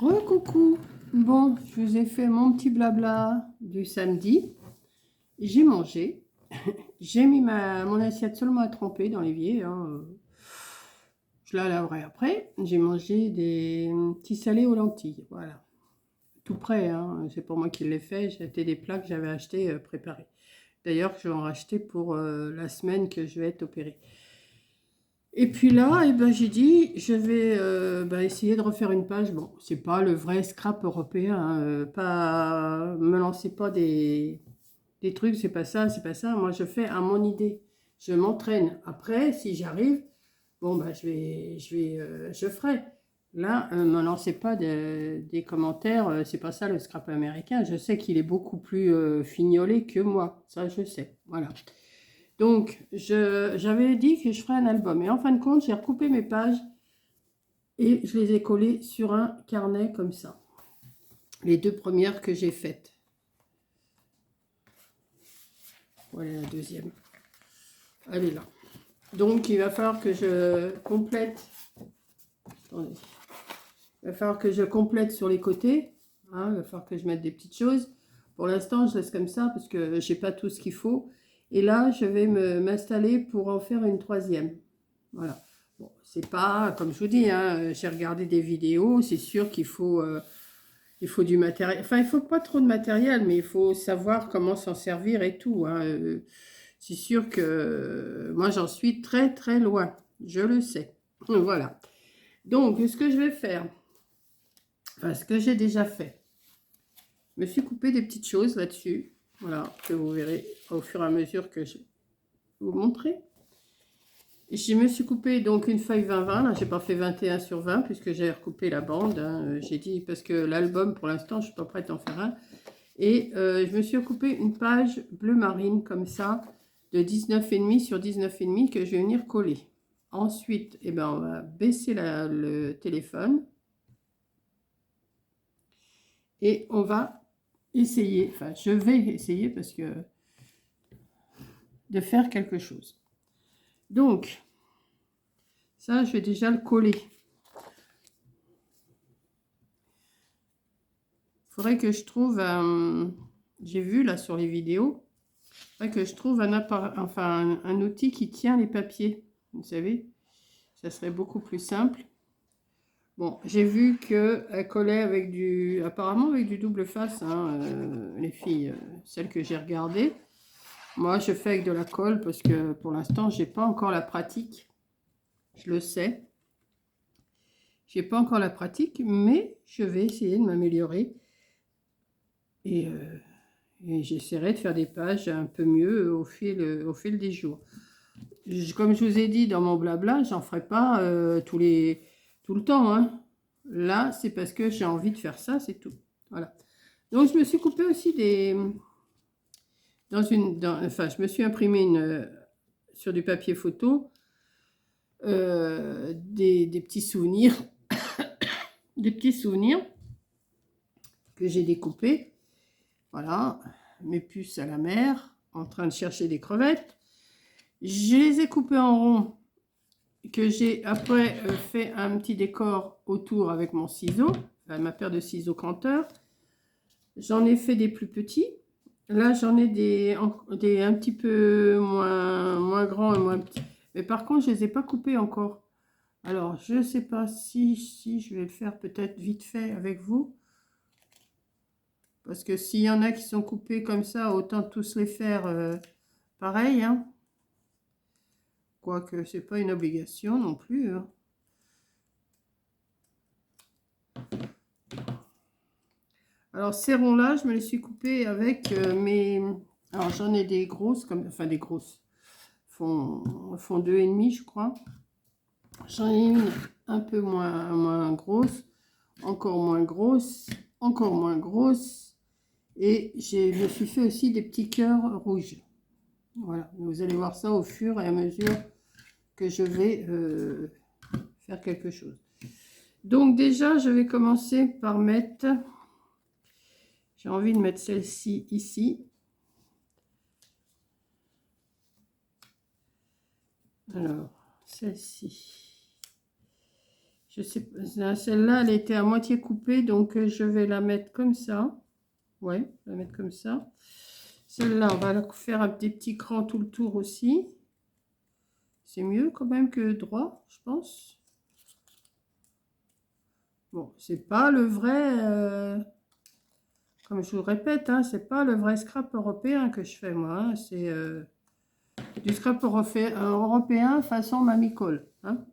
Coucou. Bon, je vous ai fait mon petit blabla du samedi. J'ai mangé. J'ai mis mon assiette seulement à tremper dans l'évier, hein. Je la laverai après. J'ai mangé des petits salés aux lentilles. Voilà. Tout prêt, hein. C'est pour moi qui l'ai fait. J'ai acheté des plats que j'avais achetés préparés. D'ailleurs, je vais en racheter pour la semaine que je vais être opérée. Et puis là, j'ai dit, je vais essayer de refaire une page. Bon, c'est pas le vrai scrap européen, hein, pas me lancez pas des trucs, c'est pas ça, c'est pas ça. Moi, je fais à mon idée. Je m'entraîne. Après, si j'arrive, bon je ferai. Là, me lancez pas des commentaires. C'est pas ça le scrap américain. Je sais qu'il est beaucoup plus fignolé que moi. Ça, je sais. Voilà. Donc, j'avais dit que je ferais un album. Et en fin de compte, j'ai recoupé mes pages et je les ai collées sur un carnet comme ça. Les deux premières que j'ai faites. Voilà la deuxième. Elle est là. Donc, il va falloir que je complète. Attendez. Il va falloir que je complète sur les côtés. Hein, il va falloir que je mette des petites choses. Pour l'instant, je laisse comme ça parce que je n'ai pas tout ce qu'il faut. Et là, je vais m'installer pour en faire une troisième. Voilà. Bon, c'est pas, comme je vous dis, hein, j'ai regardé des vidéos, c'est sûr qu'il faut du matériel. Enfin, il faut pas trop de matériel, mais il faut savoir comment s'en servir et tout, hein. C'est sûr que moi, j'en suis très, très loin. Je le sais. Voilà. Donc, ce que je vais faire, enfin, ce que j'ai déjà fait, je me suis coupé des petites choses là-dessus. Voilà, que vous verrez au fur et à mesure que je vais vous montrer. Je me suis coupé donc une feuille 20-20, là j'ai pas fait 21/20 puisque j'ai recoupé la bande, hein. J'ai dit parce que l'album pour l'instant je suis pas prête à en faire un. Et je me suis coupé une page bleu marine comme ça de 19,5 sur 19,5 que je vais venir coller. Ensuite, on va baisser le téléphone et on va essayer, enfin je vais essayer parce que de faire quelque chose. Donc, ça je vais déjà le coller. Faudrait que je trouve, j'ai vu là sur les vidéos, faudrait que je trouve un outil qui tient les papiers, vous savez, ça serait beaucoup plus simple. Bon, j'ai vu qu'elle collait avec apparemment avec du double face, hein, les filles, celles que j'ai regardées. Moi, je fais avec de la colle parce que pour l'instant, j'ai pas encore la pratique. Je le sais. J'ai pas encore la pratique, mais je vais essayer de m'améliorer. Et j'essaierai de faire des pages un peu mieux au fil des jours. Comme je vous ai dit dans mon blabla, j'en ferai pas tout le temps, hein. Là, c'est parce que j'ai envie de faire ça, c'est tout. Voilà. Donc, je me suis coupé aussi je me suis imprimé sur du papier photo des petits souvenirs, des petits souvenirs que j'ai découpés. Voilà, mes puces à la mer, en train de chercher des crevettes. Je les ai coupés en rond, que j'ai après fait un petit décor autour avec mon ciseau, ma paire de ciseaux Canteur. J'en ai fait des plus petits. Là, j'en ai des un petit peu moins grands et moins petits. Mais par contre, je ne les ai pas coupés encore. Alors, je ne sais pas si je vais le faire peut-être vite fait avec vous. Parce que s'il y en a qui sont coupés comme ça, autant tous les faire pareil, hein. Quoique, ce n'est pas une obligation non plus, hein. Alors, ces ronds-là, je me les suis coupés avec mes... Alors, j'en ai des grosses, enfin des grosses. Font 2,5, je crois. J'en ai une un peu moins grosse, encore moins grosse, encore moins grosse. Et je me suis fait aussi des petits cœurs rouges. Voilà, vous allez voir ça au fur et à mesure que je vais faire quelque chose. Donc déjà, je vais commencer par mettre... J'ai envie de mettre celle-ci ici. Alors, celle-ci. Je sais pas, celle-là, elle était à moitié coupée, donc je vais la mettre comme ça. Ouais, la mettre comme ça. Celle-là, on va la faire des petits crans tout le tour aussi. C'est mieux quand même que droit, je pense. Bon, c'est pas le vrai, comme je vous le répète, hein, c'est pas le vrai scrap européen que je fais moi. Hein, c'est du scrap européen façon Mamie Cole. Hein.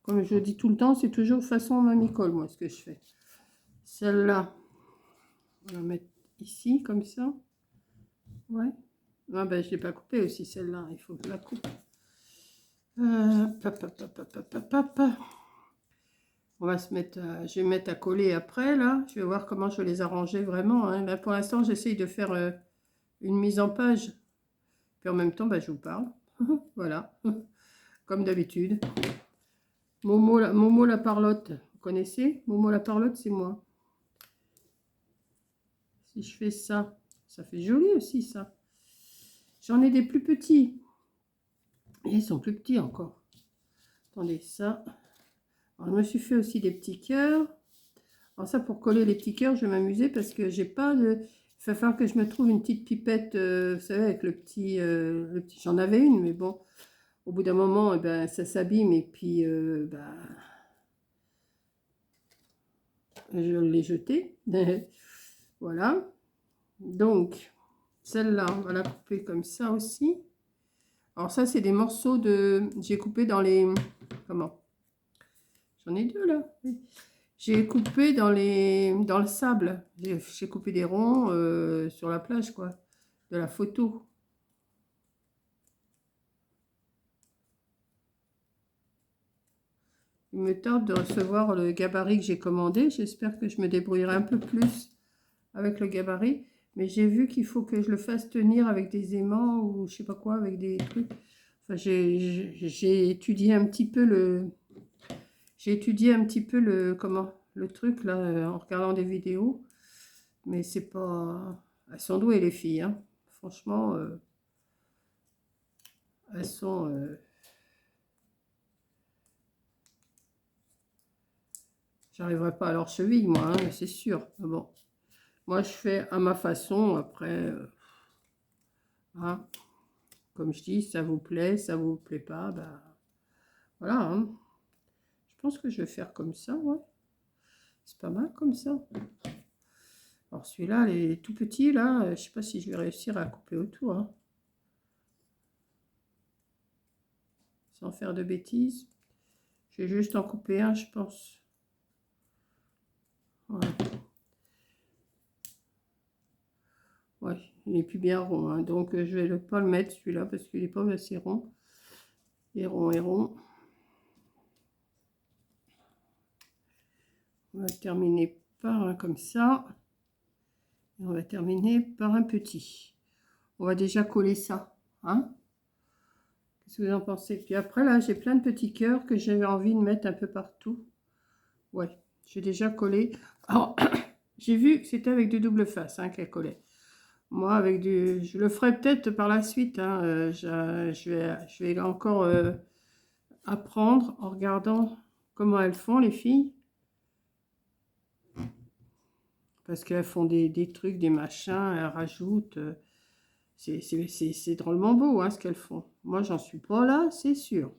Comme je dis tout le temps, c'est toujours façon Mamie Cole, moi, ce que je fais. Celle-là, on va mettre ici, comme ça. Ouais. Ah ben, je l'ai pas coupée aussi, celle-là. Il faut que je la coupe. On va se mettre, je vais mettre à coller après, là. Je vais voir comment je vais les arranger vraiment. Hein. Là, pour l'instant, j'essaye de faire une mise en page. Puis en même temps, bah, je vous parle. Voilà, comme d'habitude. Momo la parlotte, vous connaissez? Momo la parlotte, c'est moi. Si je fais ça, ça fait joli aussi, ça. J'en ai des plus petits. Et ils sont plus petits encore. Attendez, ça. Alors, je me suis fait aussi des petits cœurs. Alors ça, pour coller les petits cœurs, je vais m'amuser parce que j'ai pas de... Il va falloir que je me trouve une petite pipette, vous savez, avec le petit... J'en avais une, mais bon, au bout d'un moment, eh ben, ça s'abîme et puis bah, je l'ai jetée. Voilà. Donc, celle-là, on va la couper comme ça aussi. Alors ça, c'est des morceaux de... J'ai coupé dans les... Comment? J'en ai deux, là. Oui. J'ai coupé dans le sable. J'ai coupé des ronds sur la plage, quoi. De la photo. Il me tarde de recevoir le gabarit que j'ai commandé. J'espère que je me débrouillerai un peu plus avec le gabarit. Mais j'ai vu qu'il faut que je le fasse tenir avec des aimants ou je sais pas quoi, avec des trucs. Enfin, j'ai étudié un petit peu le... J'ai étudié un petit peu le truc, là, en regardant des vidéos. Mais c'est pas... Elles sont douées, les filles, hein. Franchement, elles sont... J'arriverai pas à leur cheville, moi, hein, c'est sûr. Mais bon, moi, je fais à ma façon. Après, hein, comme je dis, ça vous plaît pas, bah, voilà. Hein. Je pense que je vais faire comme ça, ouais. C'est pas mal comme ça. Alors celui-là, les tout petits, là, je sais pas si je vais réussir à couper autour. Hein. Sans faire de bêtises. Je vais juste en couper un, je pense. Ouais. Ouais, il est plus bien rond. Hein. Donc, je vais pas le mettre, celui-là, parce qu'il est pas assez rond. Et rond et rond. On va terminer par un comme ça. Et on va terminer par un petit. On va déjà coller ça. Hein? Qu'est-ce que vous en pensez? Puis après, là, j'ai plein de petits cœurs que j'avais envie de mettre un peu partout. Ouais, j'ai déjà collé. Alors, j'ai vu que c'était avec du double face hein, qu'elle collait. Moi, avec du... Je le ferai peut-être par la suite. Hein. Je vais encore apprendre en regardant comment elles font, les filles. Parce qu'elles font des trucs, des machins, elles rajoutent. C'est drôlement beau hein, ce qu'elles font. Moi, j'en suis pas là, c'est sûr.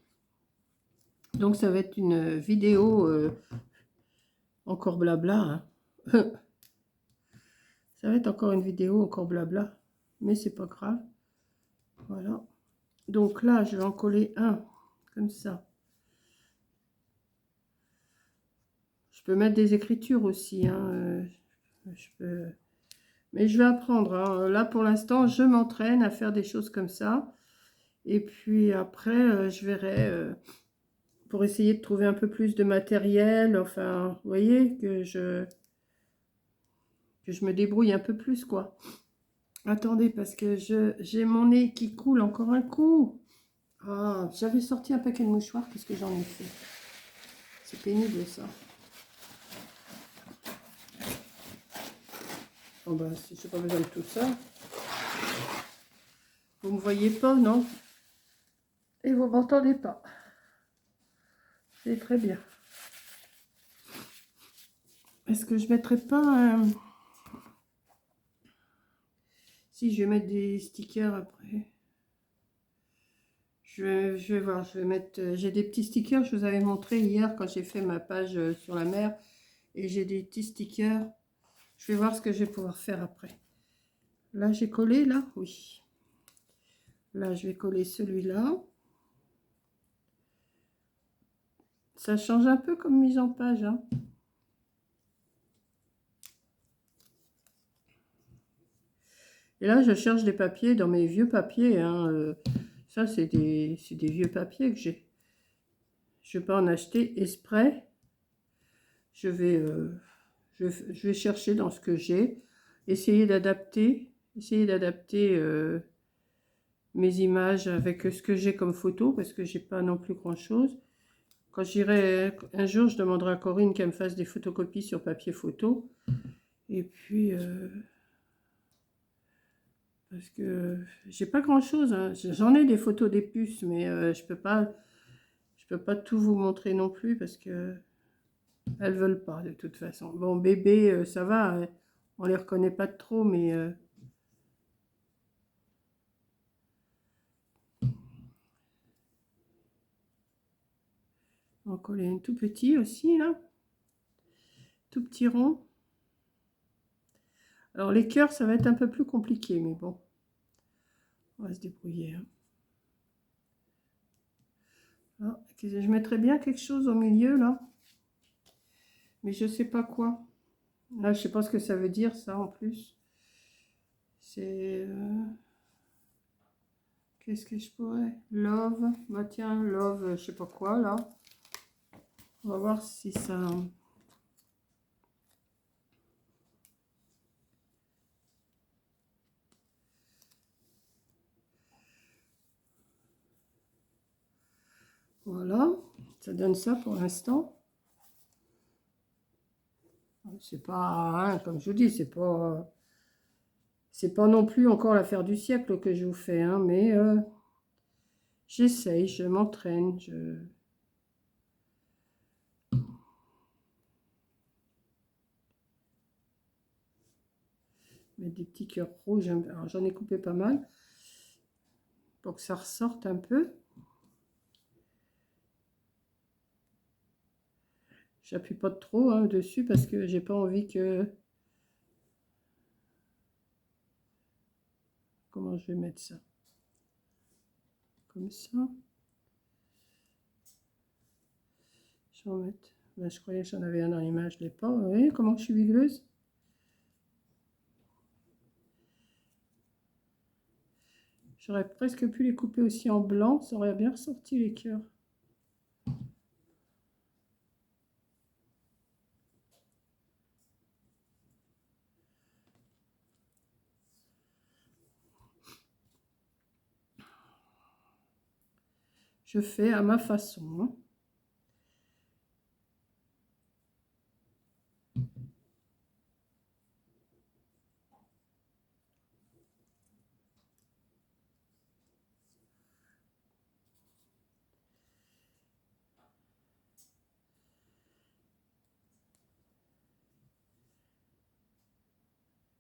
Donc, ça va être une vidéo encore blabla. Hein. Ça va être encore une vidéo encore blabla. Mais c'est pas grave. Voilà. Donc là, je vais en coller un comme ça. Je peux mettre des écritures aussi. Hein. Je peux... Mais je vais apprendre. Hein. Là, pour l'instant, je m'entraîne à faire des choses comme ça. Et puis après, je verrai pour essayer de trouver un peu plus de matériel. Enfin, vous voyez, que je me débrouille un peu plus, quoi. Attendez, parce que j'ai mon nez qui coule encore un coup. Ah, j'avais sorti un paquet de mouchoirs. Qu'est-ce que j'en ai fait? C'est pénible, ça. Oh ben, si j'ai pas besoin de tout ça. Vous me voyez pas, non? Et vous m'entendez pas. C'est très bien. Est-ce que je mettrais pas un... Si, je vais mettre des stickers après. Je vais voir, je vais mettre... J'ai des petits stickers, je vous avais montré hier quand j'ai fait ma page sur la mer. Et j'ai des petits stickers. Je vais voir ce que je vais pouvoir faire après. Là, j'ai collé, là? Oui. Là, je vais coller celui-là. Ça change un peu comme mise en page, hein. Et là, je cherche des papiers dans mes vieux papiers, hein. Ça, c'est des vieux papiers que j'ai. Je ne vais pas en acheter exprès. Je vais, je vais chercher dans ce que j'ai. Essayer d'adapter mes images avec ce que j'ai comme photo, parce que j'ai pas non plus grand-chose. Quand j'irai, un jour, je demanderai à Corinne qu'elle me fasse des photocopies sur papier photo. Et puis, parce que j'ai pas grand-chose, hein. J'en ai des photos des puces, mais je peux pas tout vous montrer non plus parce que elles veulent pas de toute façon. Bon, bébé, ça va, hein. On les reconnaît pas trop, mais on va coller un tout petit aussi là, tout petit rond. Alors les cœurs, ça va être un peu plus compliqué, mais bon, on va se débrouiller, hein. Ah, je mettrais bien quelque chose au milieu là, mais je sais pas quoi. Là, je sais pas ce que ça veut dire ça en plus. C'est qu'est-ce que je pourrais? Love, bah tiens, love, je sais pas quoi là. On va voir si ça. Voilà, ça donne ça pour l'instant. C'est pas, hein, comme je vous dis, c'est pas non plus encore l'affaire du siècle que je vous fais, hein, mais j'essaye, je m'entraîne, je... Mettre des petits cœurs rouges, alors j'en ai coupé pas mal, pour que ça ressorte un peu. J'appuie pas trop hein, dessus parce que j'ai pas envie que... Comment je vais mettre ça? Comme ça. Je vais en mettre... Ben, je croyais que j'en avais un dans l'image, je l'ai pas. Vous voyez comment je suis vigleuse? J'aurais presque pu les couper aussi en blanc, ça aurait bien ressorti les cœurs. Je fais à ma façon, hein.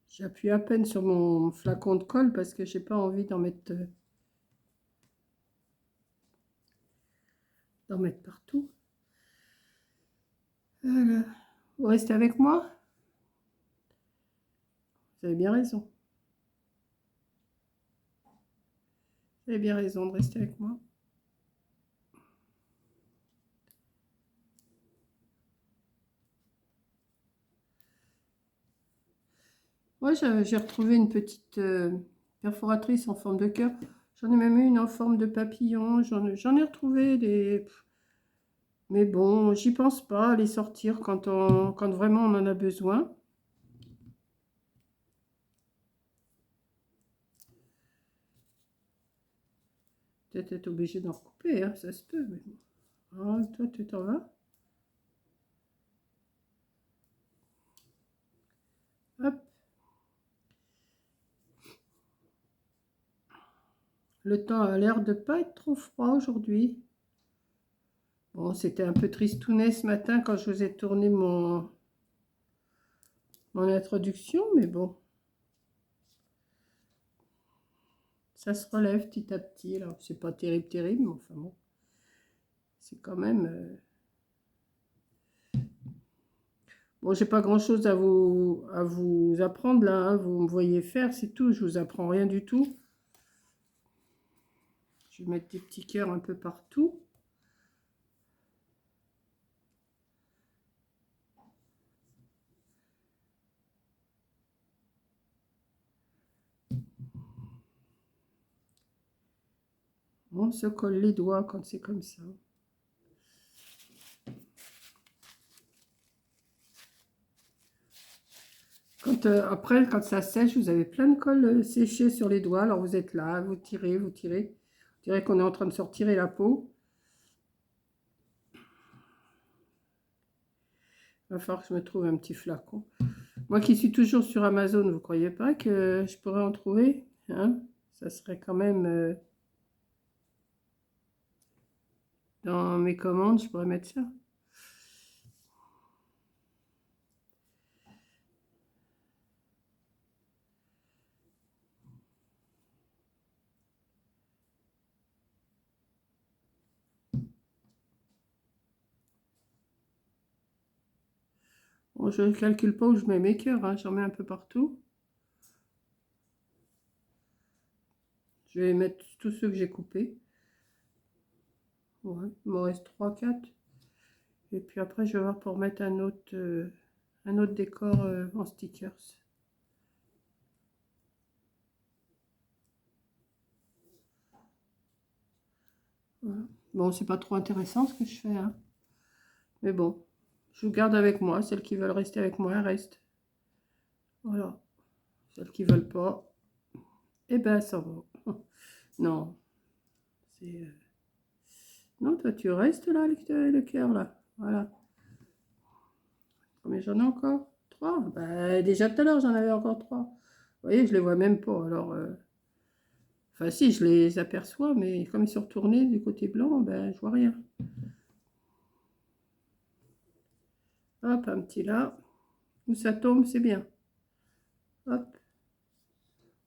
J'appuie à peine sur mon flacon de colle parce que j'ai pas envie d'en mettre partout. Voilà. Vous restez avec moi? Vous avez bien raison. Vous avez bien raison de rester avec moi. Moi, j'ai retrouvé une petite perforatrice en forme de cœur. J'en ai même eu une en forme de papillon. J'en ai retrouvé des... Mais bon, j'y pense pas à les sortir quand vraiment on en a besoin. Peut-être être obligé d'en recouper, hein, ça se peut. Mais bon. Ah, toi, tu t'en vas. Hop. Le temps a l'air de pas être trop froid aujourd'hui. Bon, c'était un peu tristounet ce matin quand je vous ai tourné mon introduction, mais bon, ça se relève petit à petit. Alors, c'est pas terrible, terrible, mais enfin bon, c'est quand même... Bon, j'ai pas grand-chose à vous apprendre là, hein. Vous me voyez faire, c'est tout. Je vous apprends rien du tout. Je vais mettre des petits cœurs un peu partout. On se colle les doigts quand c'est comme ça. Après, quand ça sèche, vous avez plein de colle séchée sur les doigts. Alors vous êtes là, vous tirez, vous tirez. On dirait qu'on est en train de se retirer la peau. Il va falloir que je me trouve un petit flacon. Moi qui suis toujours sur Amazon, vous croyez pas que je pourrais en trouver, hein? Ça serait quand même... dans mes commandes, je pourrais mettre ça. Bon, je ne calcule pas où je mets mes cœurs, hein. J'en mets un peu partout. Je vais mettre tous ceux que j'ai coupés. Ouais, il m'en reste 3, 4. Et puis après, je vais voir pour mettre un autre décor en stickers. Voilà. Bon, c'est pas trop intéressant ce que je fais, hein. Mais bon, je vous garde avec moi. Celles qui veulent rester avec moi, elles restent. Voilà. Celles qui veulent pas, eh ben, ça va. Non, c'est... Non, toi, tu restes là, le cœur, là. Voilà. Combien j'en ai encore? 3. Bah, déjà tout à l'heure, j'en avais encore 3. Vous voyez, je les vois même pas. Alors, enfin, si, je les aperçois, mais comme ils sont retournés du côté blanc, ben, je vois rien. Hop, un petit là. Où ça tombe, c'est bien. Hop.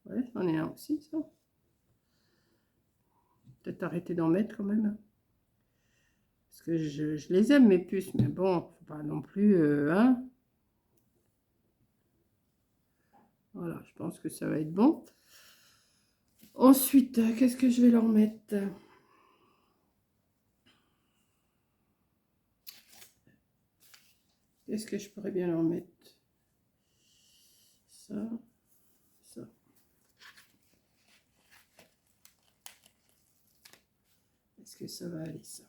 Ouais, j'en ai un aussi, ça. Peut-être arrêter d'en mettre quand même, hein. Parce que je les aime, mes puces, mais bon, faut pas non plus, hein. Voilà, je pense que ça va être bon. Ensuite, qu'est-ce que je vais leur mettre? Qu'est-ce que je pourrais bien leur mettre? Ça, ça. Est-ce que ça va aller, ça?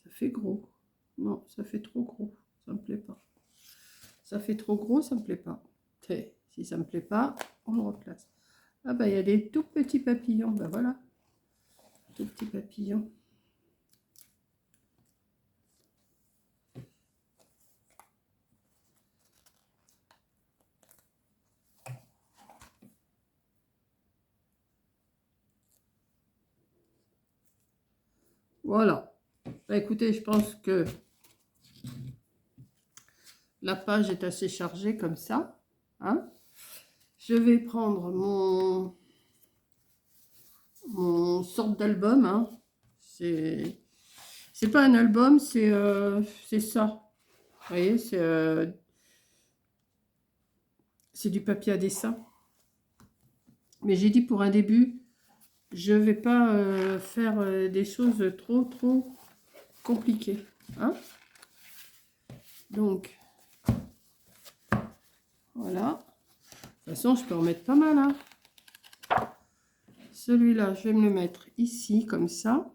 Ça fait gros. Non, ça fait trop gros. Ça me plaît pas. Ça fait trop gros, ça me plaît pas. Si ça me plaît pas, on le replace. Ah bah, il y a des tout petits papillons. Ben voilà. Tout petits papillons. Voilà. Bah, écoutez, je pense que la page est assez chargée comme ça, hein. Je vais prendre mon sorte d'album, hein. C'est pas un album, c'est ça. Vous voyez, c'est du papier à dessin. Mais j'ai dit pour un début, je vais pas faire des choses trop compliquées, hein. Donc, voilà. De toute façon, je peux en mettre pas mal, hein. Celui-là, je vais me le mettre ici, comme ça.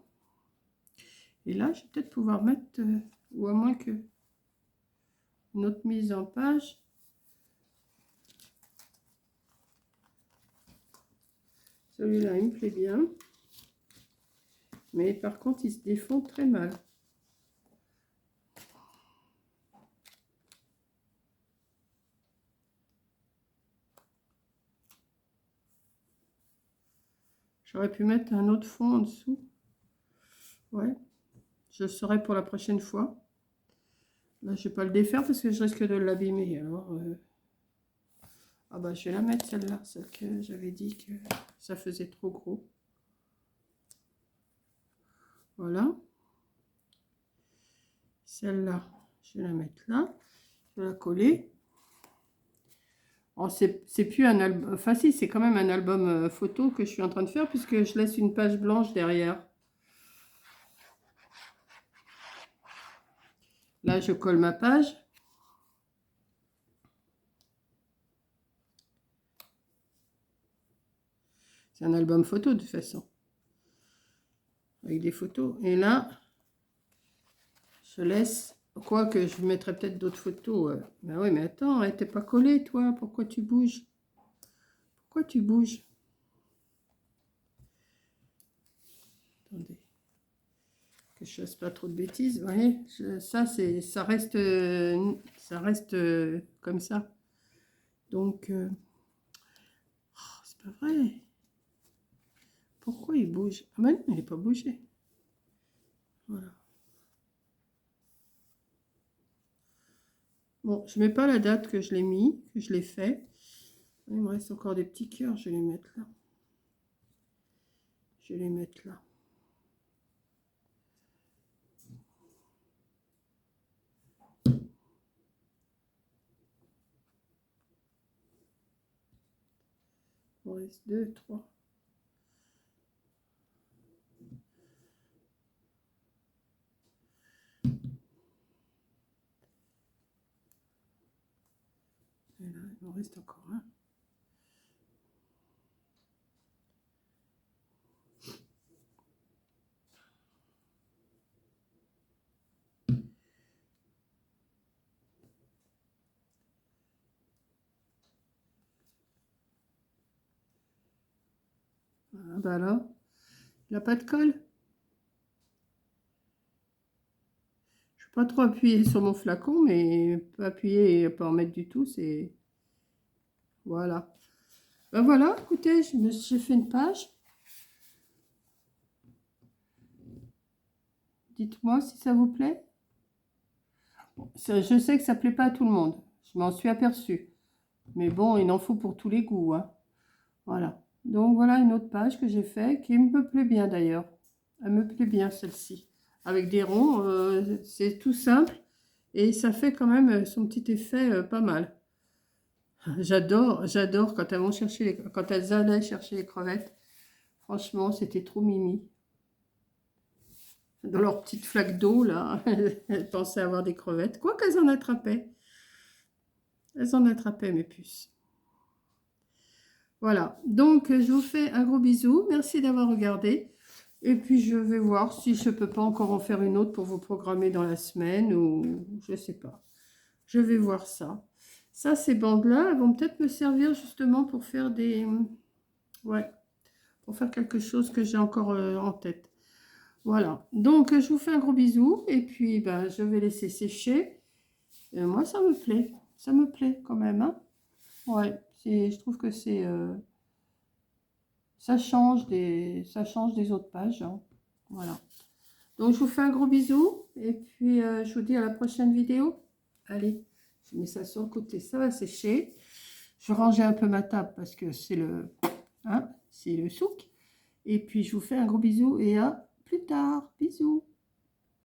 Et là, je vais peut-être pouvoir mettre, ou à moins que une autre mise en page. Celui-là, il me plaît bien. Mais par contre, il se défend très mal. J'aurais pu mettre un autre fond en dessous. Ouais, Je le saurai pour la prochaine fois. Là, je vais pas le défaire parce que je risque de l'abîmer. Alors, ah bah, je vais la mettre celle-là, celle que j'avais dit que ça faisait trop gros. Voilà. Celle-là, je vais la mettre là. Je vais la coller. C'est plus un album, enfin si, c'est quand même un album photo que je suis en train de faire puisque je laisse une page blanche derrière. Là, je colle ma page. C'est un album photo de toute façon. Avec des photos. Et là, je laisse... Quoique, je mettrai peut-être d'autres photos. Ben oui, mais attends, t'es pas collé, toi. Pourquoi tu bouges? Pourquoi tu bouges? Attendez. Que je fasse pas trop de bêtises. Vous voyez, ça reste comme ça. Donc, oh, c'est pas vrai. Pourquoi il bouge? Ah ben non, il n'est pas bougé. Voilà. Bon, je mets pas la date que je l'ai mis, que je l'ai fait. Il me reste encore des petits cœurs, je vais les mettre là. Je vais les mettre là. Il me reste 2, 3. Et là, il me reste encore un. Ah bah là, il n'a pas de colle. Je ne vais pas trop appuyer sur mon flacon, mais pas appuyer et pas en mettre du tout, c'est... Voilà. Ben voilà, écoutez, j'ai fait une page. Dites-moi si ça vous plaît. Bon, je sais que ça ne plaît pas à tout le monde. Je m'en suis aperçue. Mais bon, il en faut pour tous les goûts, hein. Voilà. Donc voilà une autre page que j'ai fait qui me plaît bien d'ailleurs. Elle me plaît bien celle-ci. Avec des ronds, c'est tout simple. Et ça fait quand même son petit effet pas mal. J'adore quand quand elles allaient chercher les crevettes. Franchement, c'était trop mimi. Dans leur petite flaque d'eau, là, elles pensaient avoir des crevettes. Quoi qu'elles en attrapaient. Elles en attrapaient, mes puces. Voilà. Donc, je vous fais un gros bisou. Merci d'avoir regardé. Et puis, je vais voir si je ne peux pas encore en faire une autre pour vous programmer dans la semaine ou je ne sais pas. Je vais voir ça. Ça, ces bandes-là, elles vont peut-être me servir justement pour faire des... Ouais, pour faire quelque chose que j'ai encore en tête. Voilà. Donc, je vous fais un gros bisou. Et puis, ben, je vais laisser sécher. Moi, ça me plaît. Ça me plaît quand même, hein. Ouais, je trouve que c'est... ça change des autres pages, hein. Voilà. Donc, je vous fais un gros bisou. Et puis, je vous dis à la prochaine vidéo. Allez, je mets ça sur le côté. Ça va sécher. Je rangeais un peu ma table parce que c'est c'est le souk. Et puis, je vous fais un gros bisou et à plus tard. Bisous.